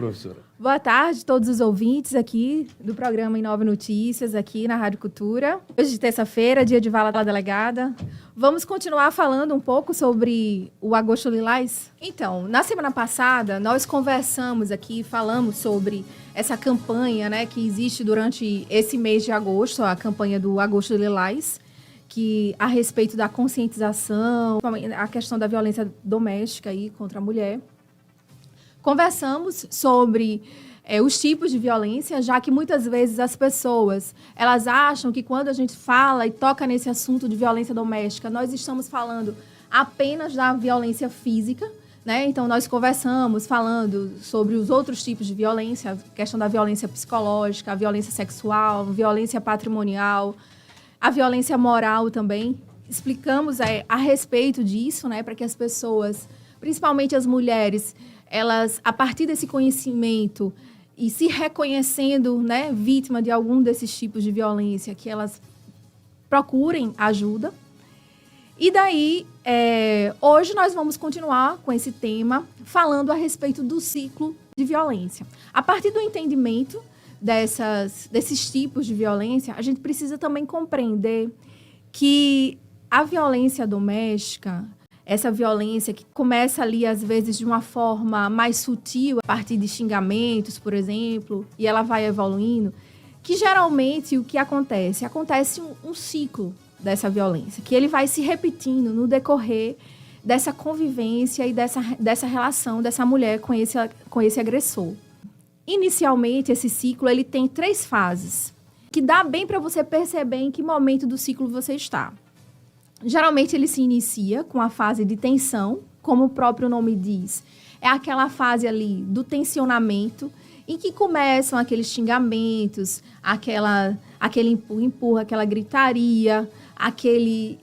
Professora. Boa tarde a todos os ouvintes aqui do programa Inova Notícias, aqui na Rádio Cultura. Hoje, terça-feira, dia de Vala da Delegada. Vamos continuar falando um pouco sobre o Agosto Lilás? Então, na semana passada, nós conversamos aqui, falamos sobre essa campanha, né, que existe durante esse mês de agosto, a campanha do Agosto Lilás, que a respeito da conscientização, a questão da violência doméstica aí contra a mulher. Conversamos sobre os tipos de violência, já que muitas vezes as pessoas elas acham que quando a gente fala e toca nesse assunto de violência doméstica, nós estamos falando apenas da violência física, né? Então, nós conversamos falando sobre os outros tipos de violência, a questão da violência psicológica, a violência sexual, a violência patrimonial, a violência moral também. Explicamos a respeito disso, né? Para que as pessoas, principalmente as mulheres, elas, a partir desse conhecimento e se reconhecendo, né, vítima de algum desses tipos de violência, que elas procurem ajuda. E daí, hoje nós vamos continuar com esse tema, falando a respeito do ciclo de violência. A partir do entendimento desses tipos de violência, a gente precisa também compreender que a violência doméstica, essa violência que começa ali, às vezes, de uma forma mais sutil, a partir de xingamentos, por exemplo, e ela vai evoluindo, que geralmente o que acontece? Acontece um ciclo dessa violência, que ele vai se repetindo no decorrer dessa convivência e dessa relação dessa mulher com esse agressor. Inicialmente, esse ciclo ele tem 3 fases, que dá bem para você perceber em que momento do ciclo você está. Geralmente, ele se inicia com a fase de tensão, como o próprio nome diz. É aquela fase ali do tensionamento, em que começam aqueles xingamentos, aquele empurra-empurra, aquela gritaria, aquelas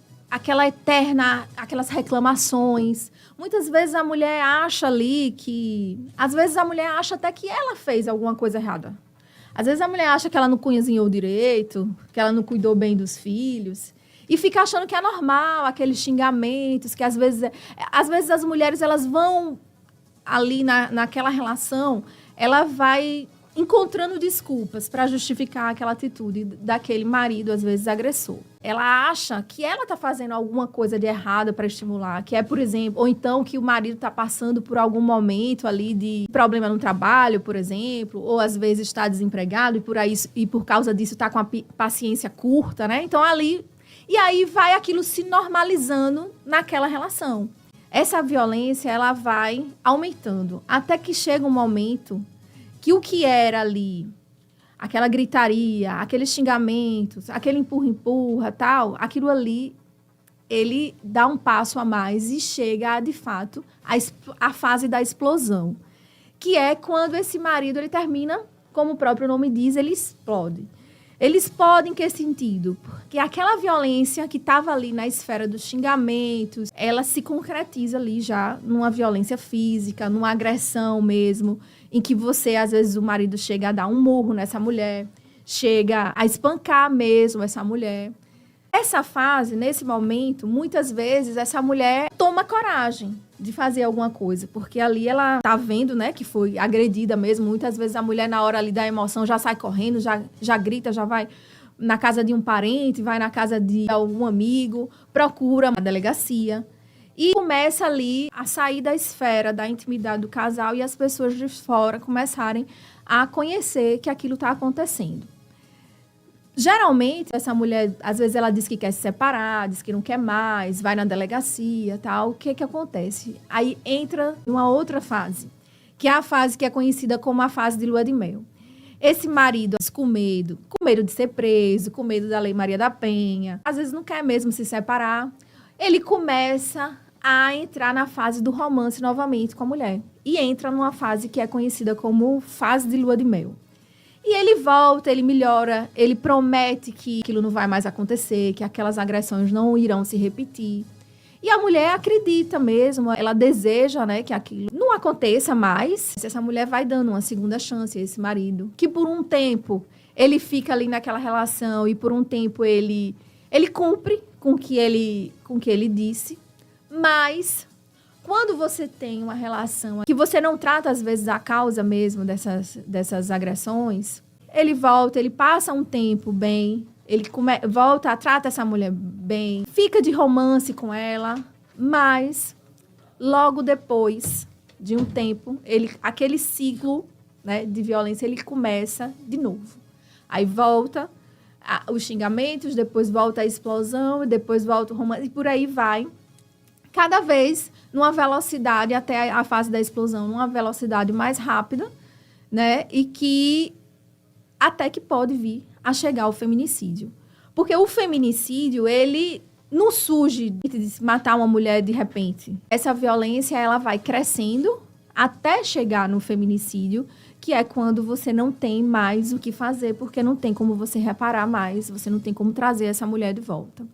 reclamações. Muitas vezes a mulher acha ali que... Às vezes a mulher acha até que ela fez alguma coisa errada. Às vezes a mulher acha que ela não cozinhou direito, que ela não cuidou bem dos filhos... E fica achando que é normal, aqueles xingamentos, que às vezes as mulheres elas vão ali naquela relação, ela vai encontrando desculpas para justificar aquela atitude daquele marido, às vezes, agressor. Ela acha que ela está fazendo alguma coisa de errada para estimular, que é, por exemplo, ou então que o marido está passando por algum momento ali de problema no trabalho, por exemplo, ou às vezes está desempregado e por causa disso está com a paciência curta, né? Então, ali... E aí vai aquilo se normalizando naquela relação. Essa violência, ela vai aumentando, até que chega um momento que o que era ali, aquela gritaria, aqueles xingamentos, aquele empurra-empurra, tal, aquilo ali, ele dá um passo a mais e chega, de fato, a fase da explosão, que é quando esse marido ele termina, como o próprio nome diz, ele explode. Eles podem, em que sentido? Porque aquela violência que estava ali na esfera dos xingamentos, ela se concretiza ali já numa violência física, numa agressão mesmo, em que você, às vezes, o marido chega a dar um murro nessa mulher, chega a espancar mesmo essa mulher. Essa fase, nesse momento, muitas vezes, essa mulher toma coragem de fazer alguma coisa, porque ali ela tá vendo, né, que foi agredida mesmo. Muitas vezes a mulher, na hora ali da emoção, já sai correndo, já grita, já vai na casa de um parente, vai na casa de algum amigo, procura a delegacia e começa ali a sair da esfera da intimidade do casal e as pessoas de fora começarem a conhecer que aquilo está acontecendo. Geralmente, essa mulher, às vezes, ela diz que quer se separar, diz que não quer mais, vai na delegacia, tal. O que acontece? Aí entra uma outra fase, que é a fase que é conhecida como a fase de lua de mel. Esse marido, com medo de ser preso, com medo da Lei Maria da Penha, às vezes não quer mesmo se separar, ele começa a entrar na fase do romance novamente com a mulher. E entra numa fase que é conhecida como fase de lua de mel. E ele volta, ele melhora, ele promete que aquilo não vai mais acontecer, que aquelas agressões não irão se repetir. E a mulher acredita mesmo, ela deseja, né, que aquilo não aconteça mais. Essa mulher vai dando uma segunda chance a esse marido, que por um tempo ele fica ali naquela relação e por um tempo ele cumpre com o que ele disse, mas quando você tem uma relação que você não trata, às vezes, a causa mesmo dessas agressões, ele volta, ele passa um tempo bem, ele volta, trata essa mulher bem, fica de romance com ela, mas logo depois de um tempo, aquele ciclo, né, de violência, ele começa de novo. Aí volta os xingamentos, depois volta a explosão, depois volta o romance, e por aí vai. Cada vez numa velocidade, até a fase da explosão, numa velocidade mais rápida, né? E que até que pode vir a chegar ao feminicídio. Porque o feminicídio, ele não surge de matar uma mulher de repente. Essa violência, ela vai crescendo até chegar no feminicídio, que é quando você não tem mais o que fazer, porque não tem como você reparar mais, você não tem como trazer essa mulher de volta.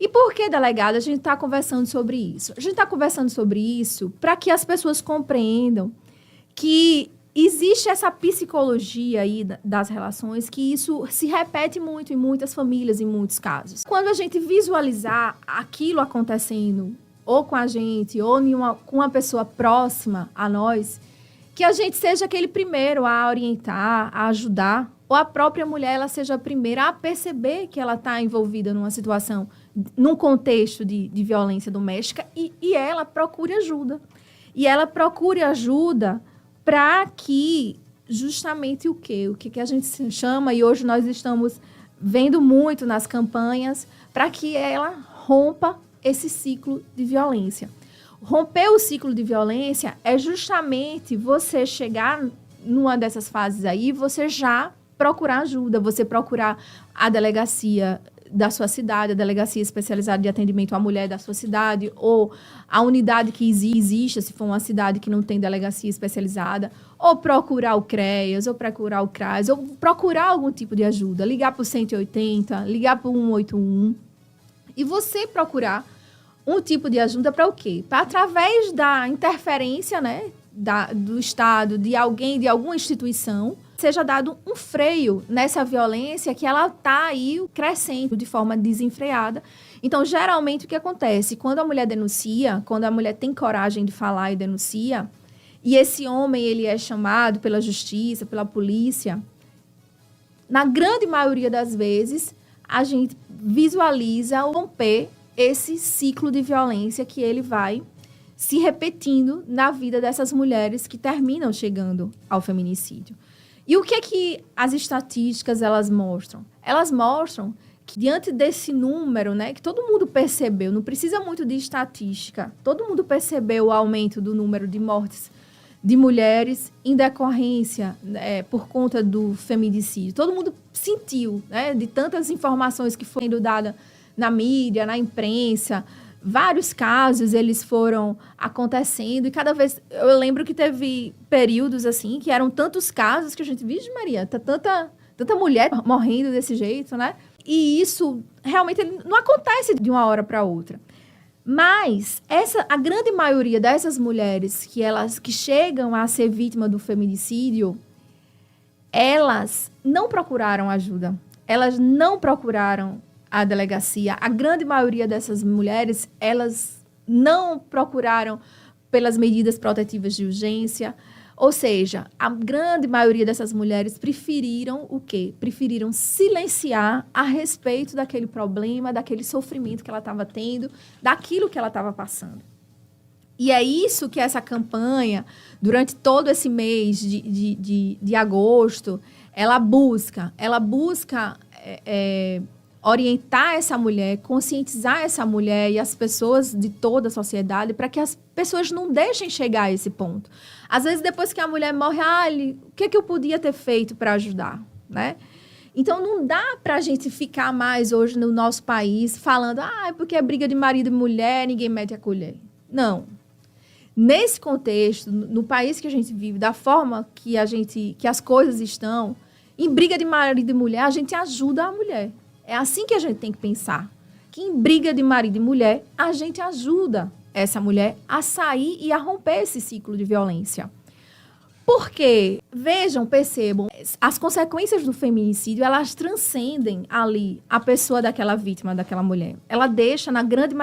E por que, delegada, a gente está conversando sobre isso? A gente está conversando sobre isso para que as pessoas compreendam que existe essa psicologia aí das relações, que isso se repete muito em muitas famílias, em muitos casos. Quando a gente visualizar aquilo acontecendo, ou com a gente, ou com uma pessoa próxima a nós, que a gente seja aquele primeiro a orientar, a ajudar, ou a própria mulher ela seja a primeira a perceber que ela está envolvida numa situação, num contexto de violência doméstica, e ela procure ajuda. E ela procure ajuda para que justamente o quê? O que a gente chama, e hoje nós estamos vendo muito nas campanhas, para que ela rompa esse ciclo de violência. Romper o ciclo de violência é justamente você chegar numa dessas fases aí, você já procurar ajuda, você procurar a delegacia da sua cidade, a delegacia especializada de atendimento à mulher da sua cidade, ou a unidade que existe, se for uma cidade que não tem delegacia especializada, ou procurar o CREAS, ou procurar o CRAS, ou procurar algum tipo de ajuda, ligar para o 180, ligar para o 181, e você procurar um tipo de ajuda para o quê? Para, através da interferência, né, do Estado, de alguém, de alguma instituição, seja dado um freio nessa violência que ela está aí crescendo de forma desenfreada. Então, geralmente, o que acontece? Quando a mulher denuncia, quando a mulher tem coragem de falar e denuncia, e esse homem ele é chamado pela justiça, pela polícia, na grande maioria das vezes, a gente visualiza romper esse ciclo de violência que ele vai se repetindo na vida dessas mulheres que terminam chegando ao feminicídio. E o que é que as estatísticas elas mostram? Elas mostram que diante desse número, né, que todo mundo percebeu, não precisa muito de estatística, todo mundo percebeu o aumento do número de mortes de mulheres em decorrência, por conta do feminicídio. Todo mundo sentiu, né, de tantas informações que foram sendo dadas na mídia, na imprensa, vários casos eles foram acontecendo e cada vez... Eu lembro que teve períodos assim, que eram tantos casos que a gente... Vixe Maria, tá tanta mulher morrendo desse jeito, né? E isso realmente não acontece de uma hora para outra. Mas a grande maioria dessas mulheres que chegam a ser vítima do feminicídio, elas não procuraram ajuda. Elas não procuraram a delegacia. A grande maioria dessas mulheres, elas não procuraram pelas medidas protetivas de urgência. Ou seja, a grande maioria dessas mulheres preferiram o quê? Preferiram silenciar a respeito daquele problema, daquele sofrimento que ela estava tendo, daquilo que ela estava passando. E é isso que essa campanha, durante todo esse mês de agosto, ela busca orientar essa mulher, conscientizar essa mulher e as pessoas de toda a sociedade para que as pessoas não deixem chegar a esse ponto. Às vezes, depois que a mulher morre, o que eu podia ter feito para ajudar, né? Então, não dá para a gente ficar mais hoje no nosso país falando é porque é briga de marido e mulher, ninguém mete a colher. Não. Nesse contexto, no país que a gente vive, da forma que as coisas estão, em briga de marido e mulher, a gente ajuda a mulher. É assim que a gente tem que pensar. Que em briga de marido e mulher, a gente ajuda essa mulher a sair e a romper esse ciclo de violência. Porque, vejam, percebam, as consequências do feminicídio, elas transcendem ali a pessoa daquela vítima, daquela mulher. Ela deixa, a grande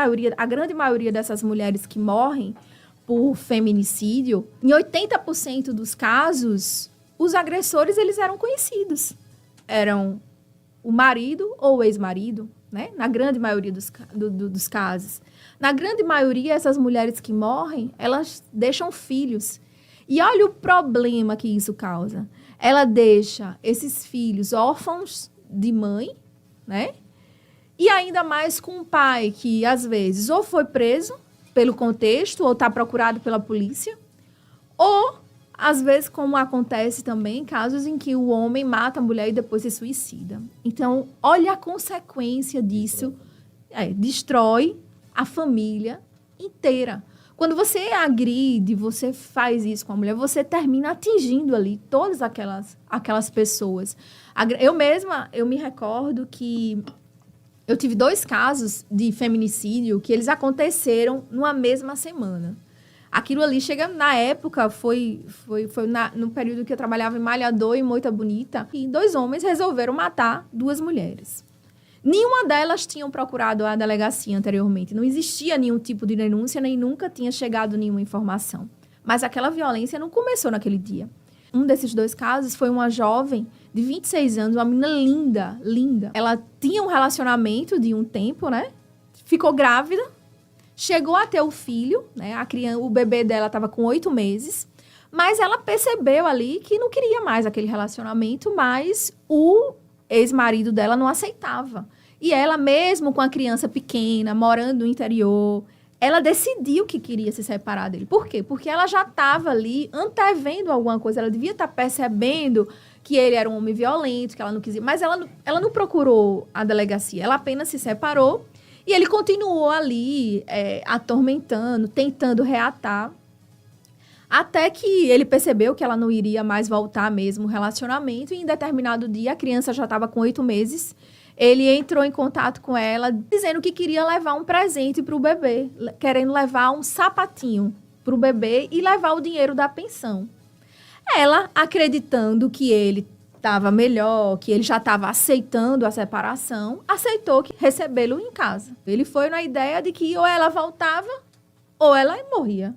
maioria dessas mulheres que morrem por feminicídio, em 80% dos casos, os agressores eles eram conhecidos. Eram o marido ou o ex-marido, né? Na grande maioria dos casos. Na grande maioria, essas mulheres que morrem, elas deixam filhos. E olha o problema que isso causa. Ela deixa esses filhos órfãos de mãe, né? E ainda mais com um pai que, às vezes, ou foi preso pelo contexto, ou está procurado pela polícia, ou, às vezes, como acontece também, casos em que o homem mata a mulher e depois se suicida. Então, olha a consequência disso. Destrói a família inteira. Quando você agride, você faz isso com a mulher, você termina atingindo ali todas aquelas pessoas. Eu me recordo que eu tive 2 casos de feminicídio que eles aconteceram numa mesma semana. Aquilo ali chega, na época, foi no período que eu trabalhava em Malhador, em Moita Bonita, e 2 homens resolveram matar 2 mulheres. Nenhuma delas tinham procurado a delegacia anteriormente. Não existia nenhum tipo de denúncia, nem nunca tinha chegado nenhuma informação. Mas aquela violência não começou naquele dia. Um desses 2 casos foi uma jovem de 26 anos, uma menina linda, linda. Ela tinha um relacionamento de um tempo, né? Ficou grávida, chegou a ter o filho, né? O bebê dela estava com 8 meses, mas ela percebeu ali que não queria mais aquele relacionamento, mas o ex-marido dela não aceitava. E ela, mesmo com a criança pequena, morando no interior, ela decidiu que queria se separar dele. Por quê? Porque ela já estava ali antevendo alguma coisa. Ela devia estar percebendo que ele era um homem violento, que ela não quis ir. Mas ela não procurou a delegacia. Ela apenas se separou e ele continuou ali atormentando, tentando reatar. Até que ele percebeu que ela não iria mais voltar mesmo o relacionamento. E em determinado dia, a criança já estava com 8 meses. Ele entrou em contato com ela, dizendo que queria levar um presente para o bebê, querendo levar um sapatinho para o bebê e levar o dinheiro da pensão. Ela, acreditando que ele estava melhor, que ele já estava aceitando a separação, aceitou recebê-lo em casa. Ele foi na ideia de que ou ela voltava ou ela morria.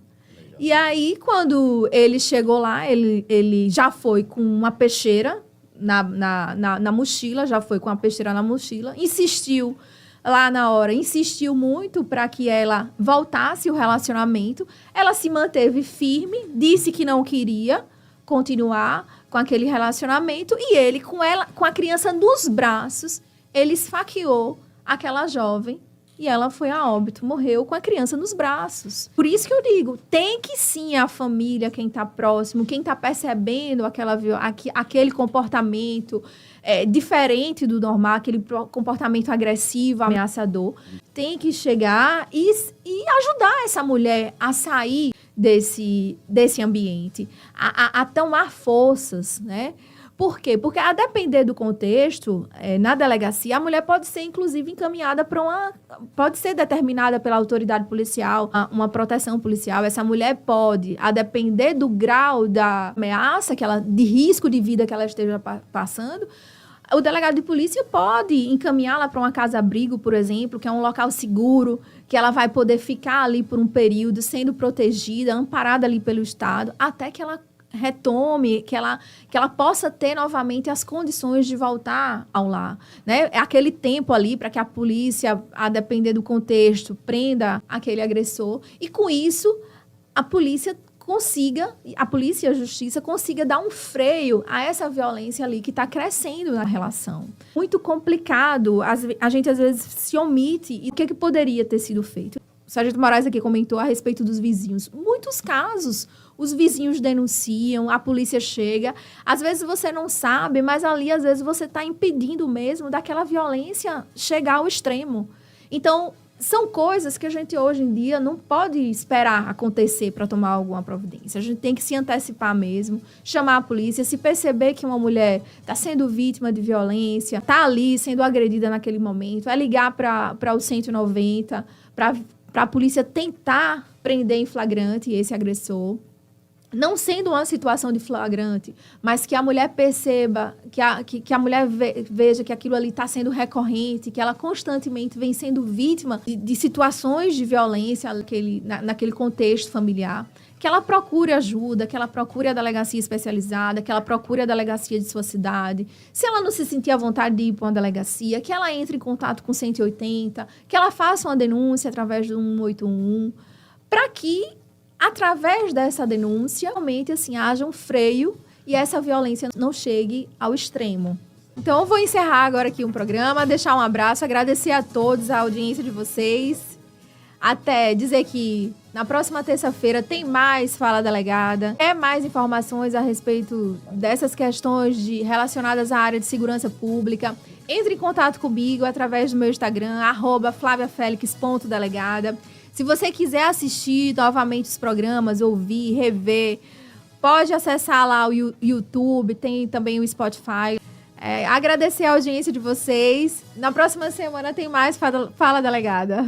E aí, quando ele chegou lá, ele já foi com uma peixeira na mochila, já foi com a peixeira na mochila, insistiu lá na hora, insistiu muito para que ela voltasse o relacionamento. Ela se manteve firme, disse que não queria continuar com aquele relacionamento e ele, com a criança nos braços, ele esfaqueou aquela jovem e ela foi a óbito, morreu com a criança nos braços. Por isso que eu digo, tem que sim a família, quem está próximo, quem está percebendo aquele comportamento diferente do normal, aquele comportamento agressivo, ameaçador, tem que chegar e ajudar essa mulher a sair desse ambiente, a tomar forças, né? Por quê? Porque, a depender do contexto, na delegacia, a mulher pode ser, inclusive, encaminhada pode ser determinada pela autoridade policial, uma proteção policial. Essa mulher pode, a depender do grau da ameaça, de risco de vida que ela esteja passando, o delegado de polícia pode encaminhá-la para uma casa-abrigo, por exemplo, que é um local seguro, que ela vai poder ficar ali por um período, sendo protegida, amparada ali pelo Estado, até que ela retome, que ela possa ter novamente as condições de voltar ao lar, né? É aquele tempo ali para que a polícia, a depender do contexto, prenda aquele agressor e com isso a polícia e a justiça consiga dar um freio a essa violência ali que está crescendo na relação. Muito complicado, a gente às vezes se omite e o que poderia ter sido feito. O Sargento Moraes aqui comentou a respeito dos vizinhos. Muitos casos, os vizinhos denunciam, a polícia chega. Às vezes você não sabe, mas ali, às vezes, você está impedindo mesmo daquela violência chegar ao extremo. Então, são coisas que a gente, hoje em dia, não pode esperar acontecer para tomar alguma providência. A gente tem que se antecipar mesmo, chamar a polícia, se perceber que uma mulher está sendo vítima de violência, está ali sendo agredida naquele momento, é ligar para o 190, para a polícia tentar prender em flagrante esse agressor. não sendo uma situação de flagrante, mas que a mulher perceba, que a mulher veja que aquilo ali está sendo recorrente, que ela constantemente vem sendo vítima de situações de violência naquele contexto familiar, que ela procure ajuda, que ela procure a delegacia especializada, que ela procure a delegacia de sua cidade. Se ela não se sentir à vontade de ir para uma delegacia, que ela entre em contato com o 180, que ela faça uma denúncia através do 181, para que, através dessa denúncia, realmente assim, haja um freio e essa violência não chegue ao extremo. Então, eu vou encerrar agora aqui o programa, deixar um abraço, agradecer a todos, a audiência de vocês. Até dizer que na próxima terça-feira tem mais Fala Delegada. Mais informações a respeito dessas questões relacionadas à área de segurança pública. Entre em contato comigo através do meu Instagram, @flaviafelix.delegada. Se você quiser assistir novamente os programas, ouvir, rever, pode acessar lá o YouTube, tem também o Spotify. Agradecer a audiência de vocês. Na próxima semana tem mais Fala Delegada.